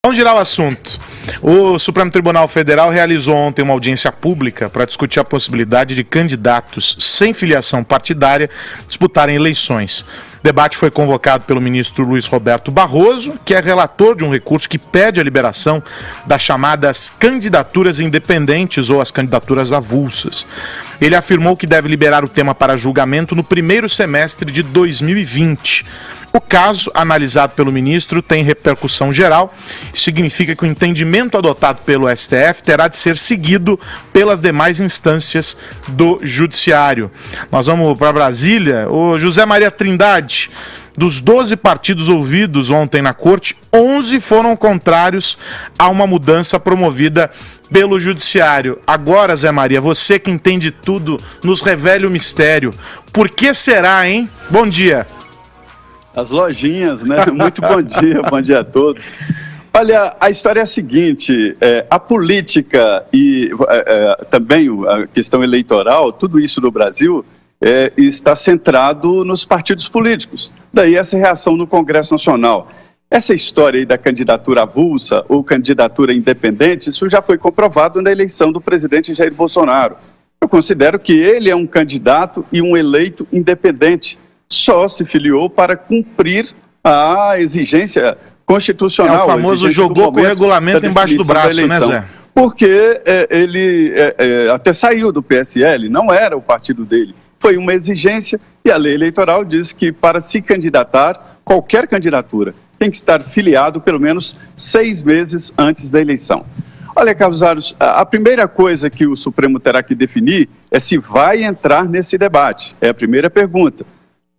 Vamos girar o assunto. O Supremo Tribunal Federal realizou ontem uma audiência pública para discutir a possibilidade de candidatos sem filiação partidária disputarem eleições. O debate foi convocado pelo ministro Luiz Roberto Barroso, que é relator de um recurso que pede a liberação das chamadas candidaturas independentes ou as candidaturas avulsas. Ele afirmou que deve liberar o tema para julgamento no primeiro semestre de 2020. O caso, analisado pelo ministro, tem repercussão geral. Isso significa que o entendimento adotado pelo STF terá de ser seguido pelas demais instâncias do Judiciário. Nós vamos para Brasília. O José Maria Trindade, dos 12 partidos ouvidos ontem na corte, 11 foram contrários a uma mudança promovida pelo Judiciário. Agora, Zé Maria, você que entende tudo, nos revele o mistério. Por que será, hein? Bom dia. As lojinhas, né? Muito bom dia a todos. Olha, a história é a seguinte, a política e também a questão eleitoral, tudo isso no Brasil está centrado nos partidos políticos. Daí essa reação no Congresso Nacional. Essa história aí da candidatura avulsa ou candidatura independente, isso já foi comprovado na eleição do presidente Jair Bolsonaro. Eu considero que ele é um candidato e um eleito independente. Só se filiou para cumprir a exigência constitucional. É o famoso jogou com o regulamento embaixo do braço, né, Zé? Porque ele até saiu do PSL, não era o partido dele. Foi uma exigêixa e a lei eleitoral diz que para se candidatar, qualquer candidatura tem que estar filiado pelo menos 6 meses antes da eleição. Olha, Carlos Aros, a primeira coisa que o Supremo terá que definir é se vai entrar nesse debate. É a primeira pergunta.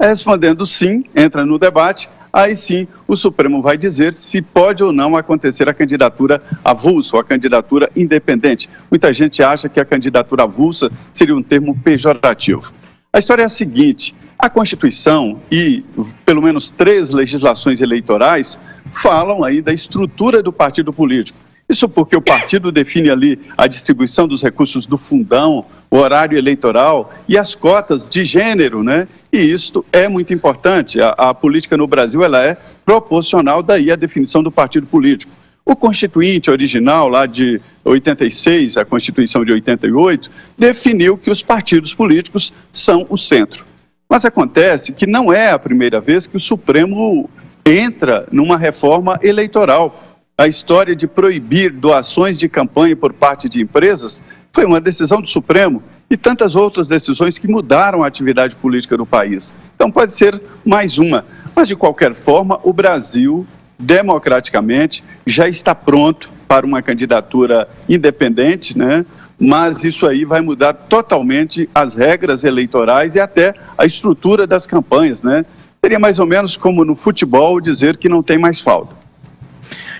Respondendo sim, entra no debate, aí sim o Supremo vai dizer se pode ou não acontecer a candidatura avulsa ou a candidatura independente. Muita gente acha que a candidatura avulsa seria um termo pejorativo. A história é a seguinte, a Constituição e pelo menos 3 legislações eleitorais falam aí da estrutura do partido político. Isso porque o partido define ali a distribuição dos recursos do fundão, o horário eleitoral e as cotas de gênero, né? E isto é muito importante. A política no Brasil ela é proporcional, daí a definição do partido político. O Constituinte original, lá de 86, a Constituição de 88, definiu que os partidos políticos são o centro. Mas acontece que não é a primeira vez que o Supremo entra numa reforma eleitoral. A história de proibir doações de campanha por parte de empresas foi uma decisão do Supremo e tantas outras decisões que mudaram a atividade política do país. Então pode ser mais uma, mas de qualquer forma o Brasil, democraticamente, já está pronto para uma candidatura independente, né? Mas isso aí vai mudar totalmente as regras eleitorais e até a estrutura das campanhas, né? Seria mais ou menos como no futebol dizer que não tem mais falta.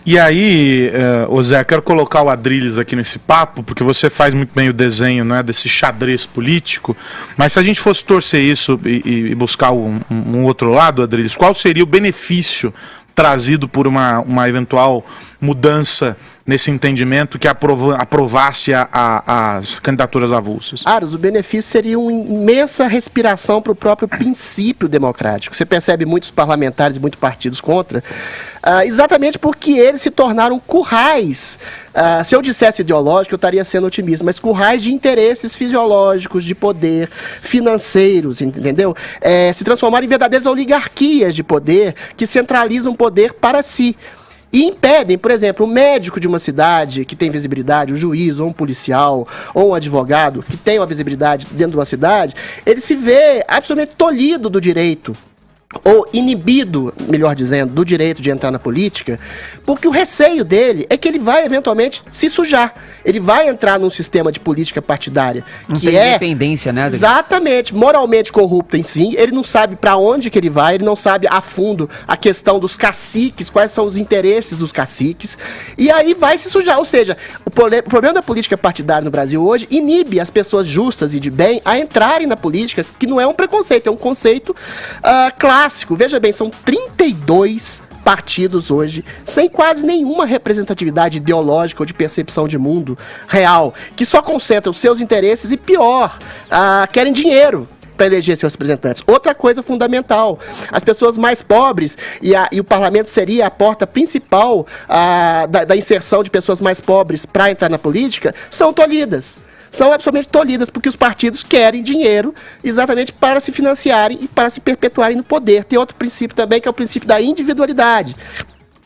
E aí, Zé, quero colocar o Adrilles aqui nesse papo, porque você faz muito bem o desenho, né, desse xadrez político, mas se a gente fosse torcer isso e buscar um outro lado, Adrilles, qual seria o benefício trazido por uma eventual mudança nesse entendimento que aprovasse as candidaturas avulsas? Aros, o benefício seria uma imensa respiração para o próprio princípio democrático. Você percebe muitos parlamentares e muitos partidos contra, exatamente porque eles se tornaram currais. Se eu dissesse ideológico, eu estaria sendo otimista, mas currais de interesses fisiológicos, de poder, financeiros, entendeu? Se transformaram em verdadeiras oligarquias de poder que centralizam poder para si. E impedem, por exemplo, o médico de uma cidade que tem visibilidade, o juiz, ou um policial, ou um advogado que tem uma visibilidade dentro de uma cidade, ele se vê absolutamente tolhido do direito, ou inibido, melhor dizendo, do direito de entrar na política, porque o receio dele é que ele vai eventualmente se sujar. Ele vai entrar num sistema de política partidária não que tem é independência, né, Adriano? Exatamente, moralmente corrupto em si. Ele não sabe para onde que ele vai, ele não sabe a fundo a questão dos caciques, quais são os interesses dos caciques, e aí vai se sujar. Ou seja, o problema da política partidária no Brasil hoje inibe as pessoas justas e de bem a entrarem na política, que não é um preconceito, é um conceito clássico. Veja bem, são 32 partidos hoje, sem quase nenhuma representatividade ideológica ou de percepção de mundo real, que só concentram os seus interesses e, pior, querem dinheiro para eleger seus representantes. Outra coisa fundamental, as pessoas mais pobres, e o parlamento seria a porta principal da inserção de pessoas mais pobres para entrar na política, são tolhidas. São absolutamente tolhidas, porque os partidos querem dinheiro exatamente para se financiarem e para se perpetuarem no poder. Tem outro princípio também, que é o princípio da individualidade.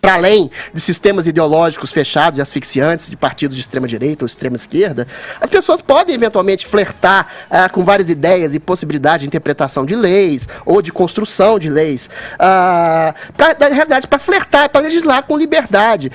Para além de sistemas ideológicos fechados e asfixiantes de partidos de extrema-direita ou extrema-esquerda, as pessoas podem eventualmente flertar com várias ideias e possibilidades de interpretação de leis ou de construção de leis, na realidade, para flertar, para legislar com liberdade.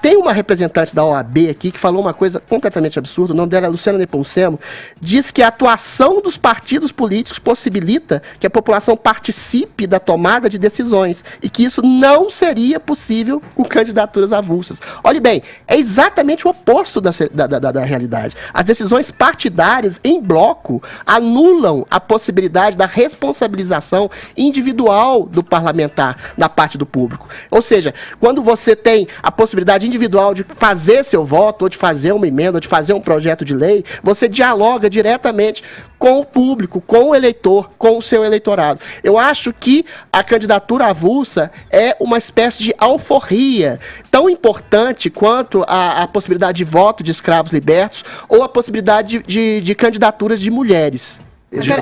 Tem uma representante da OAB aqui que falou uma coisa completamente absurda, o nome dela é Luciana Nepomucemo, diz que a atuação dos partidos políticos possibilita que a população participe da tomada de decisões e que isso não seria possível com candidaturas avulsas. Olhe bem, é exatamente o oposto da realidade. As decisões partidárias em bloco anulam a possibilidade da responsabilização individual do parlamentar na parte do público. Ou seja, quando você tem a possibilidade individual de fazer seu voto, ou de fazer uma emenda, ou de fazer um projeto de lei, você dialoga diretamente com o público, com o eleitor, com o seu eleitorado. Eu acho que a candidatura avulsa é uma espécie de alforria, tão importante quanto a possibilidade de voto de escravos libertos ou a possibilidade de candidaturas de mulheres.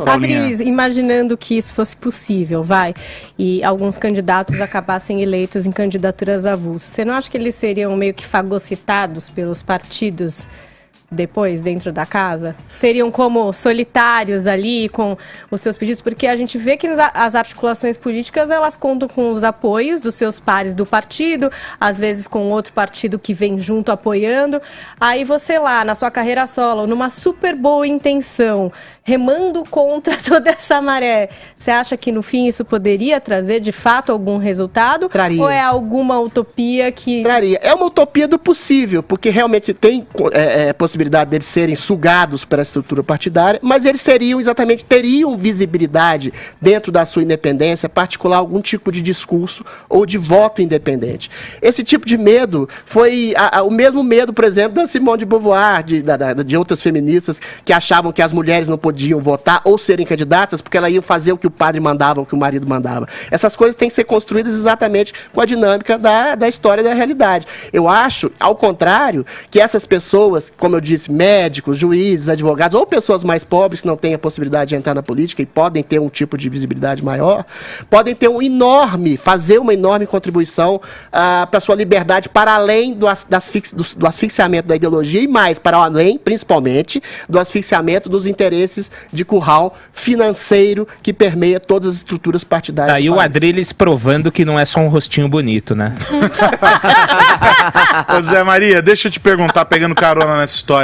Adriles, imaginando que isso fosse possível, e alguns candidatos acabassem eleitos em candidaturas avulsas, você não acha que eles seriam meio que fagocitados pelos partidos depois, dentro da casa? Seriam como solitários ali com os seus pedidos? Porque a gente vê que as articulações políticas, elas contam com os apoios dos seus pares do partido, às vezes com outro partido que vem junto apoiando. Aí você lá, na sua carreira solo, numa super boa intenção, remando contra toda essa maré, você acha que no fim isso poderia trazer de fato algum resultado? Traria. Ou é alguma utopia que... Traria. É uma utopia do possível, porque realmente tem possibilidade deles serem sugados pela estrutura partidária, mas eles teriam visibilidade dentro da sua independência para articular algum tipo de discurso ou de voto independente. Esse tipo de medo foi o mesmo medo, por exemplo, da Simone de Beauvoir, de outras feministas que achavam que as mulheres não podiam votar ou serem candidatas porque elas iam fazer o que o padre mandava, o que o marido mandava. Essas coisas têm que ser construídas exatamente com a dinâmica da história e da realidade. Eu acho, ao contrário, que essas pessoas, como eu disse, médicos, juízes, advogados, ou pessoas mais pobres que não têm a possibilidade de entrar na política e podem ter um tipo de visibilidade maior, podem ter fazer uma enorme contribuição para a sua liberdade, para além do asfixiamento da ideologia e mais, para além, principalmente, do asfixiamento dos interesses de curral financeiro que permeia todas as estruturas partidárias. Aí o Adriles provando que não é só um rostinho bonito, né? Ô Zé Maria, deixa eu te perguntar, pegando carona nessa história,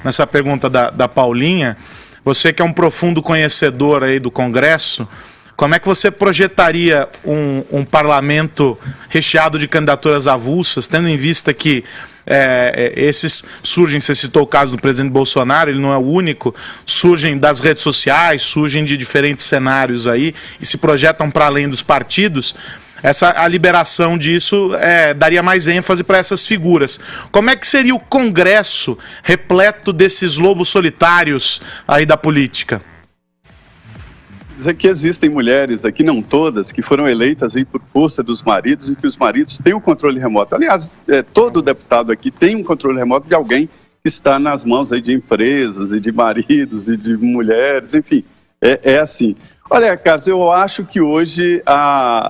nessa pergunta da Paulinha, você que é um profundo conhecedor aí do Congresso, como é que você projetaria um parlamento recheado de candidaturas avulsas, tendo em vista que esses surgem, você citou o caso do presidente Bolsonaro, ele não é o único, surgem das redes sociais, surgem de diferentes cenários aí e se projetam para além dos partidos. A liberação disso daria mais ênfase para essas figuras. Como é que seria o Congresso repleto desses lobos solitários aí da política? Dizer que existem mulheres aqui, não todas, que foram eleitas aí por força dos maridos e que os maridos têm o controle remoto. Aliás, todo deputado aqui tem um controle remoto de alguém que está nas mãos aí de empresas e de maridos e de mulheres, enfim, é assim. Olha, Carlos, eu acho que hoje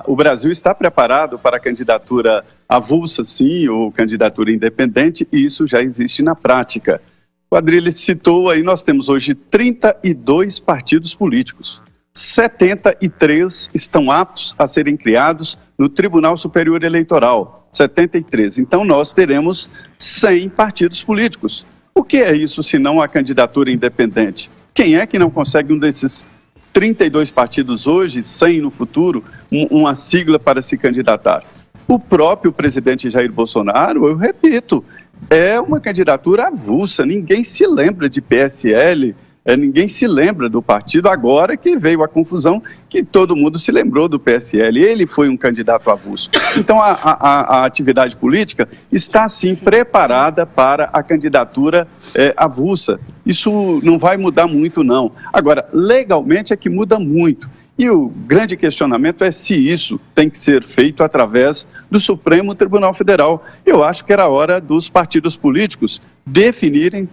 o Brasil está preparado para a candidatura avulsa, sim, ou candidatura independente, e isso já existe na prática. O Adriles citou aí, nós temos hoje 32 partidos políticos. 73 estão aptos a serem criados no Tribunal Superior Eleitoral, 73. Então nós teremos 100 partidos políticos. O que é isso se não a candidatura independente? Quem é que não consegue um desses 32 partidos hoje, 100 no futuro, uma sigla para se candidatar? O próprio presidente Jair Bolsonaro, eu repito, é uma candidatura avulsa, ninguém se lembra de PSL, ninguém se lembra do partido, agora que veio a confusão, que todo mundo se lembrou do PSL, ele foi um candidato avulso. Então a atividade política está sim preparada para a candidatura avulsa. isso não vai mudar muito, não. Agora, legalmente é que muda muito. E o grande questionamento é se isso tem que ser feito através do Supremo Tribunal Federal. Eu acho que era hora dos partidos políticos definirem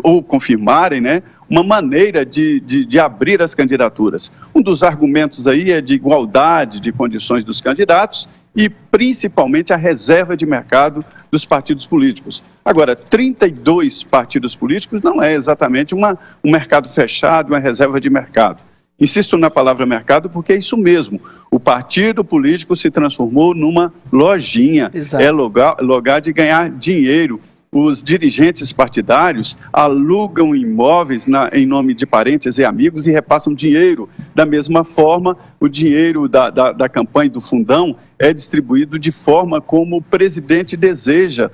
ou confirmarem, né, uma maneira de abrir as candidaturas. Um dos argumentos aí é de igualdade de condições dos candidatos e principalmente a reserva de mercado dos partidos políticos. Agora, 32 partidos políticos não é exatamente um mercado fechado, uma reserva de mercado. Insisto na palavra mercado porque é isso mesmo. O partido político se transformou numa lojinha. Exato. É lugar de ganhar dinheiro. Os dirigentes partidários alugam imóveis em nome de parentes e amigos e repassam dinheiro. Da mesma forma, o dinheiro da campanha do fundão é distribuído de forma como o presidente deseja.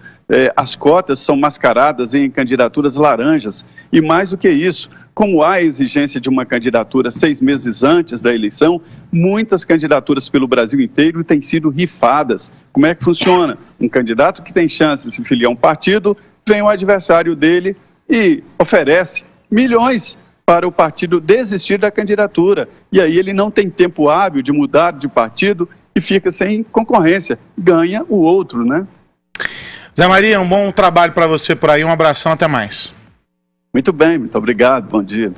As cotas são mascaradas em candidaturas laranjas. E mais do que isso, como há a exigência de uma candidatura 6 meses antes da eleição, muitas candidaturas pelo Brasil inteiro têm sido rifadas. Como é que funciona? Um candidato que tem chance de se filiar a um partido, vem o adversário dele e oferece milhões para o partido desistir da candidatura. E aí ele não tem tempo hábil de mudar de partido e fica sem concorrência. Ganha o outro, né? Zé Maria, um bom trabalho para você por aí. Um abração, até mais. Muito bem, muito obrigado. Bom dia.